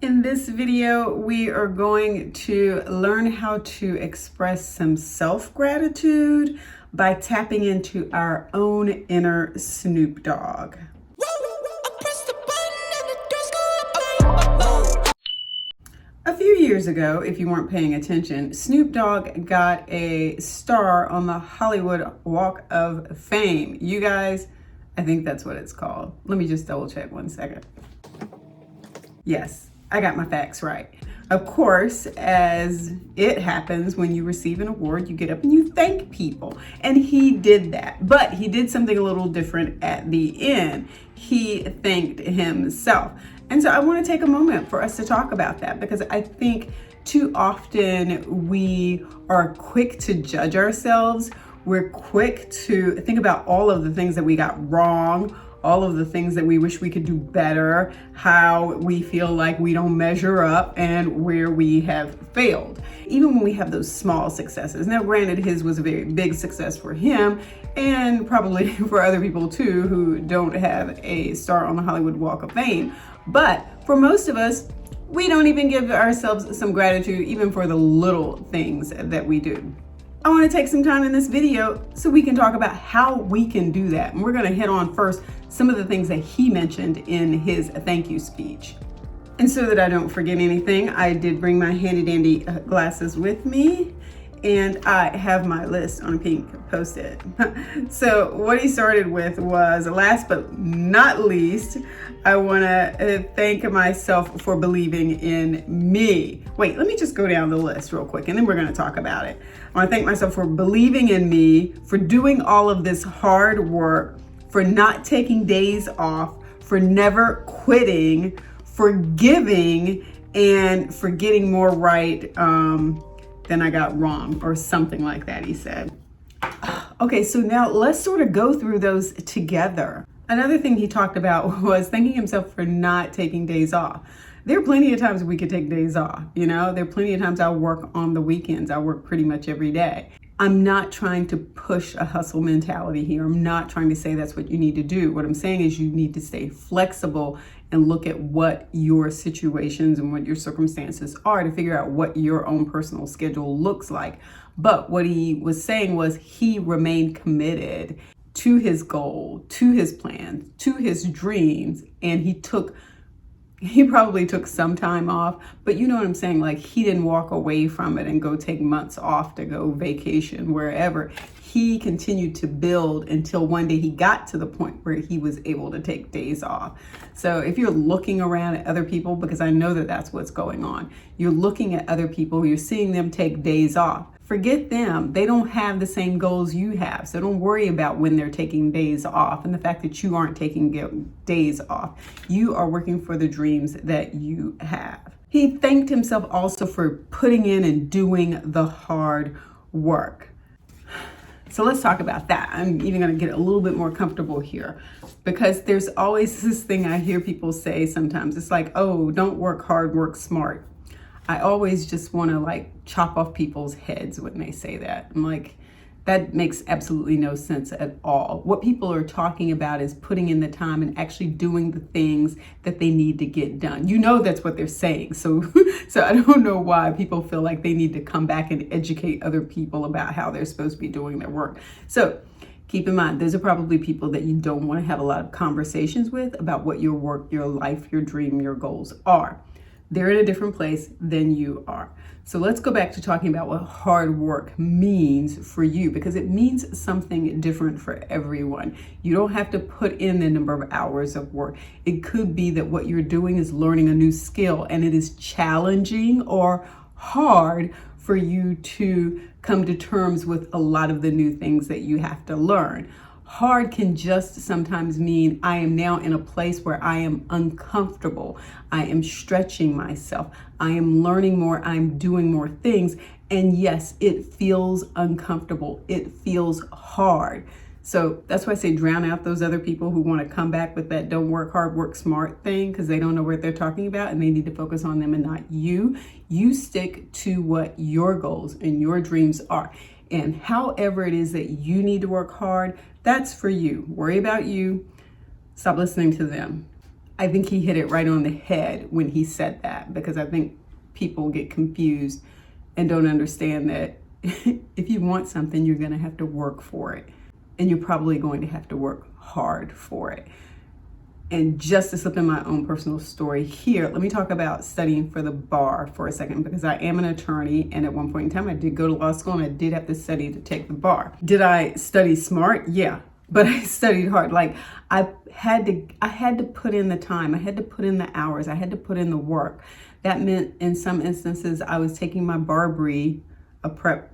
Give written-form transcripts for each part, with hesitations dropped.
In this video, we are going to learn how to express some self-gratitude by tapping into our own inner Snoop Dogg. A few years ago, if you weren't paying attention, Snoop Dogg got a star on the Hollywood Walk of Fame. You guys, I think that's what it's called. Let me just double check 1 second. Yes, I got my facts right. Of course, as it happens when you receive an award, you get up and you thank people. And he did that, but he did something a little different at the end. He thanked himself. And so I want to take a moment for us to talk about that, because I think too often we are quick to judge ourselves. We're quick to think about all of the things that we got wrong, all of the things that we wish we could do better, how we feel like we don't measure up, and where we have failed. Even when we have those small successes. Now, granted, his was a very big success for him, and probably for other people too who don't have a star on the Hollywood Walk of Fame. But for most of us, we don't even give ourselves some gratitude even for the little things that we do. I want to take some time in this video so we can talk about how we can do that. And we're going to hit on first some of the things that he mentioned in his thank you speech. And so that I don't forget anything, I did bring my handy dandy glasses with me, and I have my list on a pink Post-it. So what he started with was, last but not least, I want to thank myself for believing in me. Wait, let me just go down the list real quick, and then we're going to talk about it. I want to thank myself for believing in me, for doing all of this hard work, for not taking days off, for never quitting, for giving, and for getting more right than I got wrong, or something like that, he said. Okay, so now let's sort of go through those together. Another thing he talked about was thanking himself for not taking days off. There are plenty of times we could take days off, you know? There are plenty of times I'll work on the weekends. I work pretty much every day. I'm not trying to push a hustle mentality here. I'm not trying to say that's what you need to do. What I'm saying is you need to stay flexible and look at what your situations and what your circumstances are to figure out what your own personal schedule looks like. But what he was saying was he remained committed to his goal, to his plans, to his dreams, and he probably took some time off, but you know what I'm saying? Like, he didn't walk away from it and go take months off to go vacation wherever. He continued to build until one day he got to the point where he was able to take days off. So if you're looking around at other people, because I know that that's what's going on, you're looking at other people, you're seeing them take days off. Forget them. They don't have the same goals you have. So don't worry about when they're taking days off and the fact that you aren't taking days off. You are working for the dreams that you have. He thanked himself also for putting in and doing the hard work. So let's talk about that. I'm even going to get a little bit more comfortable here, because there's always this thing I hear people say sometimes. It's like, oh, don't work hard, work smart. I always just want to like chop off people's heads when they say that. I'm like, that makes absolutely no sense at all. What people are talking about is putting in the time and actually doing the things that they need to get done. You know, that's what they're saying. So I don't know why people feel like they need to come back and educate other people about how they're supposed to be doing their work. So keep in mind, those are probably people that you don't want to have a lot of conversations with about what your work, your life, your dream, your goals are. They're in a different place than you are. So let's go back to talking about what hard work means for you, because it means something different for everyone. You don't have to put in the number of hours of work. It could be that what you're doing is learning a new skill, and it is challenging or hard for you to come to terms with a lot of the new things that you have to learn. Hard can just sometimes mean I am now in a place where I am uncomfortable. I am stretching myself. I am learning more. I'm doing more things. And yes, it feels uncomfortable. It feels hard. So that's why I say drown out those other people who want to come back with that don't work hard, work smart thing, because they don't know what they're talking about and they need to focus on them and not you. You stick to what your goals and your dreams are. And however it is that you need to work hard, that's for you. Worry about you. Stop listening to them. I think he hit it right on the head when he said that, because I think people get confused and don't understand that if you want something, you're going to have to work for it. And you're probably going to have to work hard for it. And just to slip in my own personal story here, let me talk about studying for the bar for a second, because I am an attorney, and at one point in time I did go to law school and I did have to study to take the bar. Did I study smart? Yeah, but I studied hard. Like I had to put in the time, I had to put in the hours, I had to put in the work. That meant in some instances I was taking my Barbary,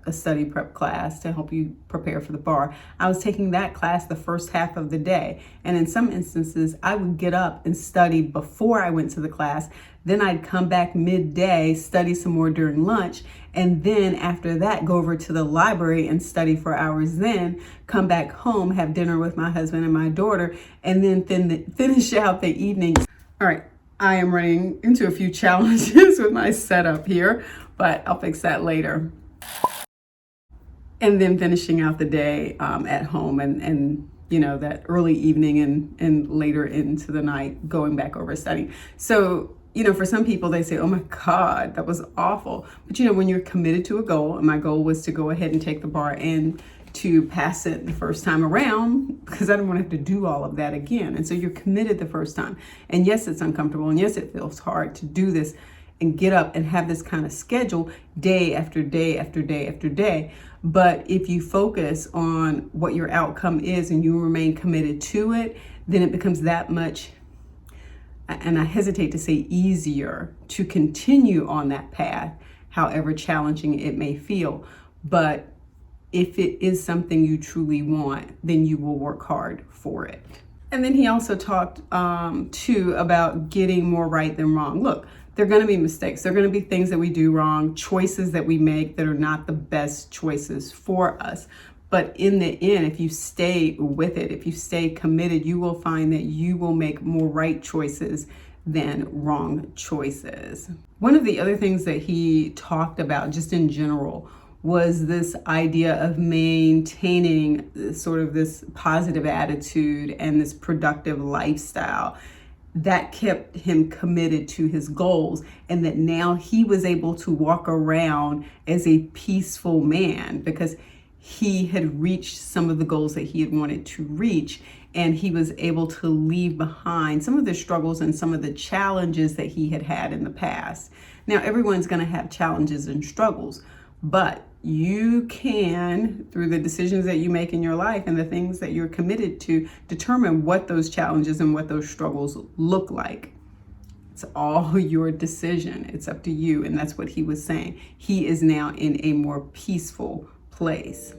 a study prep class to help you prepare for the bar. I was taking that class the first half of the day. And in some instances, I would get up and study before I went to the class. Then I'd come back midday, study some more during lunch. And then after that, go over to the library and study for hours. Then come back home, have dinner with my husband and my daughter, and then finish out the evening. All right. I am running into a few challenges with my setup here, but I'll fix that later. And then finishing out the day at home, and you know, that early evening and later into the night going back over studying. So, you know, for some people they say, oh my God, that was awful. But you know, when you're committed to a goal, and my goal was to go ahead and take the bar and to pass it the first time around, because I didn't want to have to do all of that again. And so you're committed the first time. And yes, it's uncomfortable, and yes, it feels hard to do this and get up and have this kind of schedule day after day after day after day. But if you focus on what your outcome is and you remain committed to it, then it becomes that much, and I hesitate to say easier, to continue on that path, however challenging it may feel. But if it is something you truly want, then you will work hard for it. And then he also talked too about getting more right than wrong. Look, there are going to be mistakes. There are going to be things that we do wrong, choices that we make that are not the best choices for us. But in the end, if you stay with it, if you stay committed, you will find that you will make more right choices than wrong choices. One of the other things that he talked about just in general was this idea of maintaining sort of this positive attitude and this productive lifestyle that kept him committed to his goals, and that now he was able to walk around as a peaceful man because he had reached some of the goals that he had wanted to reach, and he was able to leave behind some of the struggles and some of the challenges that he had had in the past. Now, everyone's going to have challenges and struggles, but you can, through the decisions that you make in your life and the things that you're committed to, determine what those challenges and what those struggles look like. It's all your decision. It's up to you. And that's what he was saying. He is now in a more peaceful place.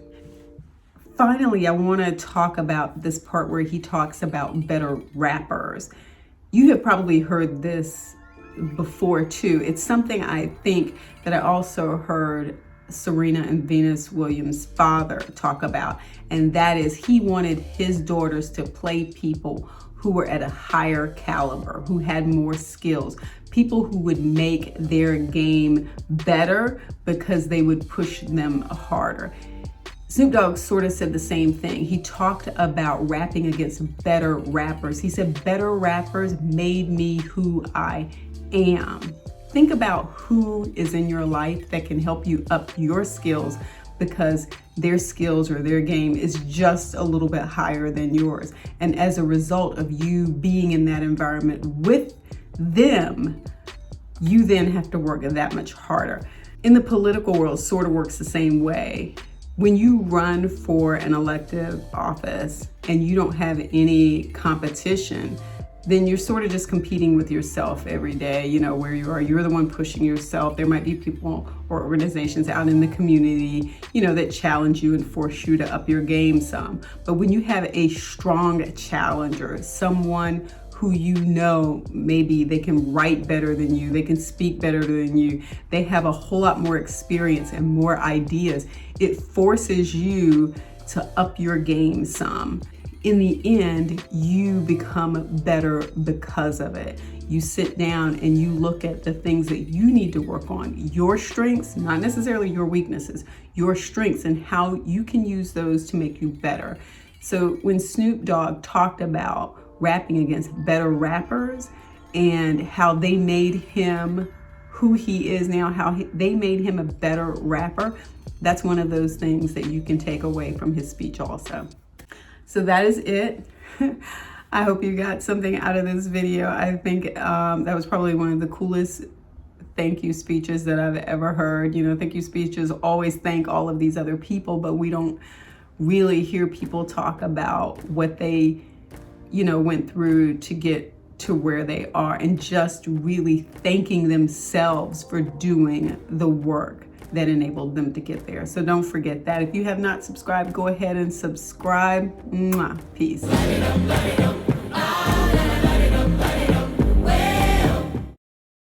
Finally, I want to talk about this part where he talks about better rappers. You have probably heard this before too. It's something I think that I also heard Serena and Venus Williams' father talk about, and that is he wanted his daughters to play people who were at a higher caliber, who had more skills, people who would make their game better because they would push them harder. Snoop Dogg sort of said the same thing. He talked about rapping against better rappers. He said better rappers made me who I am. Think about who is in your life that can help you up your skills because their skills or their game is just a little bit higher than yours. And as a result of you being in that environment with them, you then have to work that much harder. In the political world, sort of works the same way. When you run for an elective office and you don't have any competition, then you're sort of just competing with yourself every day, you know, where you are. You're the one pushing yourself. There might be people or organizations out in the community, you know, that challenge you and force you to up your game some. But when you have a strong challenger, someone who you know maybe they can write better than you, they can speak better than you, they have a whole lot more experience and more ideas, it forces you to up your game some. In the end, you become better because of it. You sit down and you look at the things that you need to work on, your strengths, not necessarily your weaknesses, your strengths and how you can use those to make you better. So when Snoop Dogg talked about rapping against better rappers and how they made him who he is now, they made him a better rapper. That's one of those things that you can take away from his speech also. So that is it. I hope you got something out of this video. I think that was probably one of the coolest thank you speeches that I've ever heard. You know, thank you speeches always thank all of these other people, but we don't really hear people talk about what they, you know, went through to get to where they are, and just really thanking themselves for doing the work that enabled them to get there. So don't forget that. If you have not subscribed, go ahead and subscribe. Mwah. Peace.